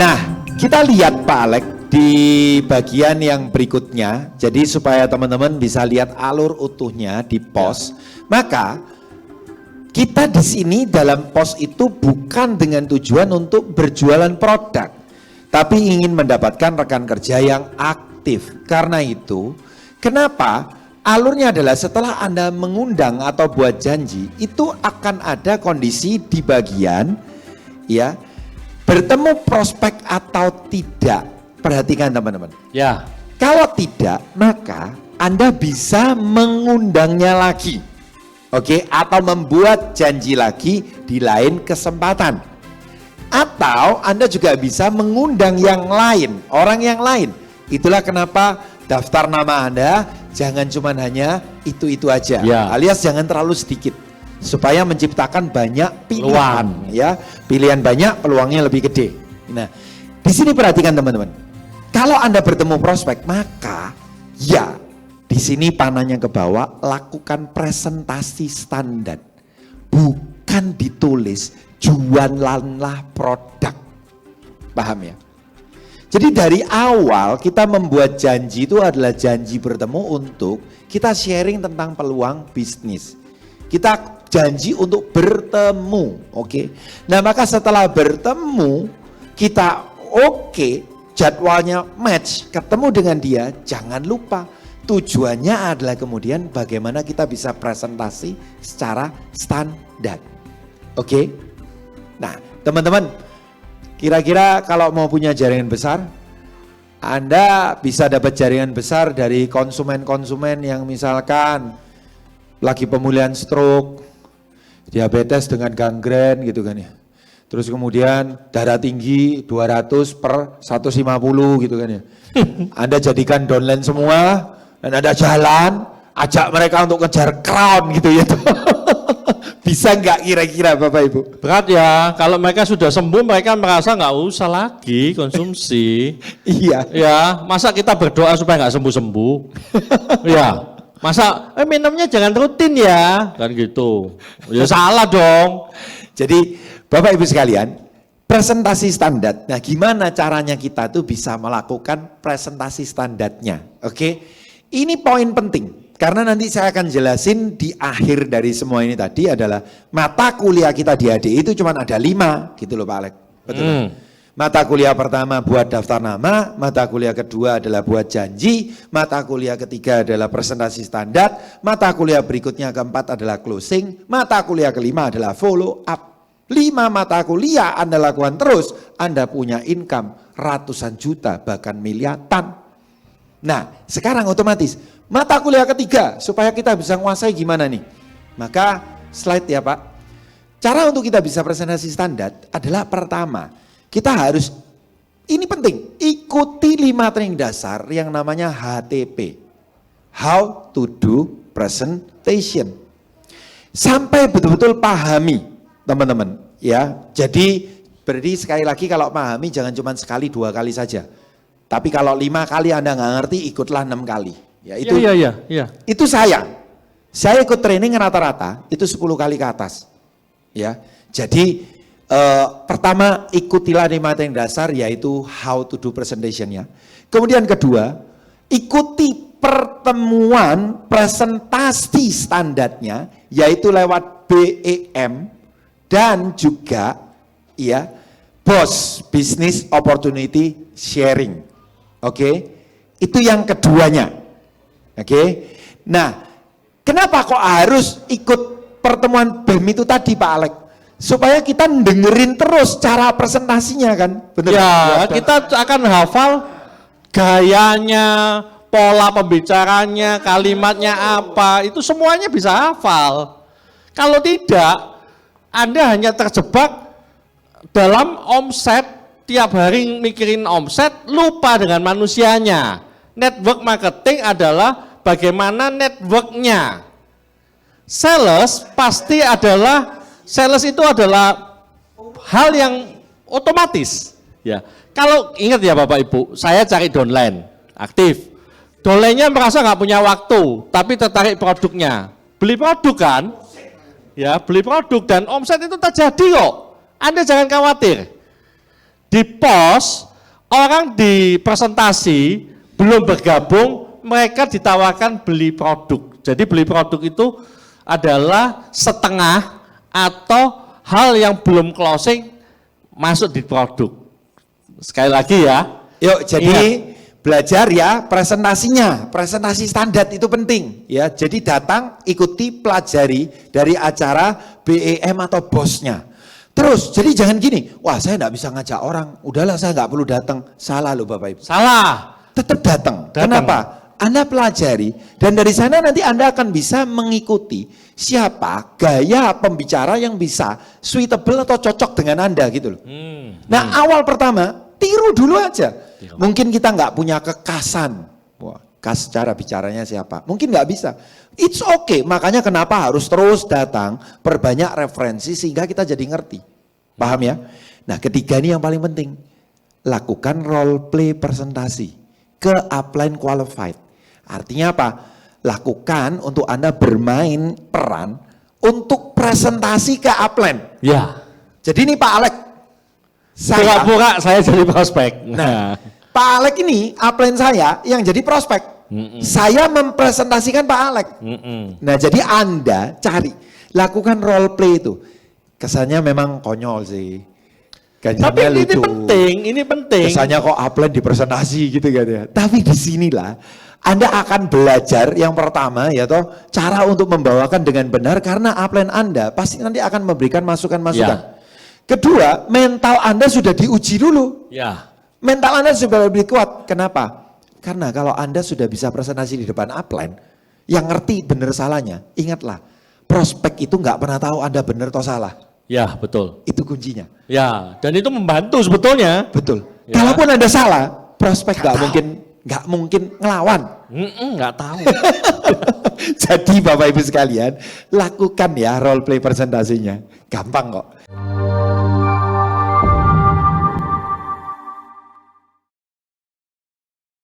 Nah, kita lihat Pak Alex di bagian yang berikutnya. Jadi supaya teman-teman bisa lihat alur utuhnya di pos, maka kita di sini dalam pos itu bukan dengan tujuan untuk berjualan produk, tapi ingin mendapatkan rekan kerja yang aktif. Karena itu, kenapa alurnya adalah setelah Anda mengundang atau buat janji, itu akan ada kondisi di bagian ya bertemu prospek atau tidak. Perhatikan teman-teman. Ya. Kalau tidak, maka Anda bisa mengundangnya lagi. Oke, atau membuat janji lagi di lain kesempatan. Atau Anda juga bisa mengundang yang lain, orang yang lain. Itulah kenapa daftar nama Anda jangan cuma hanya itu-itu aja. Ya. Alias jangan terlalu sedikit. Supaya menciptakan banyak pilihan. Peluang. Ya, pilihan banyak, peluangnya lebih gede. Nah, di sini perhatikan teman-teman. Kalau Anda bertemu prospek, maka ya di sini panahnya ke bawah, lakukan presentasi standar. Bukan ditulis jualanlah produk. Paham ya? Jadi dari awal kita membuat janji itu adalah janji bertemu untuk kita sharing tentang peluang bisnis. Kita janji untuk bertemu, oke? Nah, maka setelah bertemu kita jadwalnya match, ketemu dengan dia, jangan lupa tujuannya adalah kemudian bagaimana kita bisa presentasi secara standar. Oke? Nah, teman-teman, kira-kira kalau mau punya jaringan besar, Anda bisa dapat jaringan besar dari konsumen-konsumen yang misalkan lagi pemulihan stroke, diabetes dengan gangren gitu kan ya. Terus kemudian darah tinggi 200 per 150 gitu kan ya. Anda jadikan downline semua dan ada jalan, ajak mereka untuk kejar crown gitu ya. Bisa nggak kira-kira Bapak Ibu? Berat ya, kalau mereka sudah sembuh mereka merasa nggak usah lagi konsumsi. Iya. Ya, masa kita berdoa supaya nggak sembuh-sembuh? Ya, masa minumnya jangan rutin ya, kan gitu. Ya salah dong. Jadi Bapak Ibu sekalian, presentasi standar. Nah, gimana caranya kita tuh bisa melakukan presentasi standarnya? Oke, ini poin penting. Karena nanti saya akan jelasin di akhir dari semua ini tadi adalah mata kuliah kita di ADI itu cuma ada 5 gitu loh Pak Alex. Betul. Mata kuliah pertama buat daftar nama, mata kuliah kedua adalah buat janji, mata kuliah ketiga adalah presentasi standar, mata kuliah berikutnya keempat adalah closing, mata kuliah kelima adalah follow up. 5 mata kuliah Anda lakukan terus, Anda punya income ratusan juta bahkan miliaran. Nah, sekarang otomatis mata kuliah ketiga supaya kita bisa menguasai gimana nih? Maka slide ya Pak. Cara untuk kita bisa presentasi standar adalah pertama, kita harus, ini penting, ikuti 5 training dasar yang namanya HTP. How to do presentation. Sampai betul-betul pahami teman-teman ya. Jadi berarti sekali lagi kalau pahami jangan cuma sekali 2 kali saja. Tapi kalau 5 kali Anda nggak ngerti, ikutlah 6 kali. Ya itu. Iya. Itu saya ikut training rata-rata itu 10 kali ke atas. Ya. Jadi pertama ikutilah 5 training dasar yaitu how to do presentation ya. Kemudian kedua, ikuti pertemuan presentasi standarnya yaitu lewat BEM dan juga ya BOS, Business Opportunity Sharing. Oke, itu yang keduanya. Oke, nah kenapa kok harus ikut pertemuan BEM itu tadi Pak Alex? Supaya kita dengerin terus cara presentasinya kan. Betul? Ya, kita akan hafal gayanya, pola pembicaranya, kalimatnya apa, itu semuanya bisa hafal. Kalau tidak, Anda hanya terjebak dalam omset, tiap hari mikirin omset, lupa dengan manusianya. Network marketing adalah bagaimana networknya. Sales itu adalah hal yang otomatis. Ya, kalau ingat ya Bapak Ibu, saya cari downline, aktif. Downline-nya merasa nggak punya waktu, tapi tertarik produknya. Beli produk kan? Ya, beli produk dan omset itu terjadi kok. Anda jangan khawatir. di pos, orang di presentasi belum bergabung, mereka ditawarkan beli produk. Jadi beli produk itu adalah setengah atau hal yang belum closing masuk di produk. Sekali lagi ya. Yuk, jadi Ingat. belajar ya presentasinya, presentasi standar itu penting ya. Jadi datang, ikuti, pelajari dari acara BEM atau bosnya. Terus, jadi jangan gini, wah saya enggak bisa ngajak orang, udahlah saya enggak perlu datang. Salah loh Bapak Ibu. Salah. Tetap datang. Datang. Kenapa? Anda pelajari dan dari sana nanti Anda akan bisa mengikuti siapa gaya pembicara yang bisa suitable atau cocok dengan Anda gitu loh. Nah awal pertama tiru dulu aja. Mungkin kita nggak punya kekasan. Wah, khas cara bicaranya siapa? Mungkin nggak bisa. It's okay. Makanya kenapa harus terus datang, perbanyak referensi sehingga kita jadi ngerti. Paham ya? Nah ketiga ini yang paling penting. Lakukan role play presentasi ke upline qualified. Artinya apa? Lakukan untuk Anda bermain peran untuk presentasi ke upline. Ya. Jadi ini Pak Alek, Pura-pura saya jadi prospek. Nah, Pak Alek ini upline saya yang jadi prospek. Saya mempresentasikan Pak Alek. Nah, jadi Anda cari, lakukan role play itu. Kesannya memang konyol sih. Tapi ini penting. Kesannya kok upline dipresentasi gitu kan ya. Tapi disinilah Anda akan belajar yang pertama ya toh cara untuk membawakan dengan benar karena upline Anda pasti nanti akan memberikan masukan-masukan. Ya. Kedua, mental Anda sudah diuji dulu. Ya. Mental Anda sudah lebih kuat. Kenapa? Karena kalau Anda sudah bisa presentasi di depan upline, yang ngerti benar salahnya, ingatlah, prospek itu nggak pernah tahu Anda benar atau salah. Ya, betul. Itu kuncinya. Ya, dan itu membantu sebetulnya. Betul. Ya. Kalaupun Anda salah, prospek nggak mungkin ngelawan. Nggak tahu. Jadi Bapak Ibu sekalian, lakukan ya role play presentasinya. Gampang kok.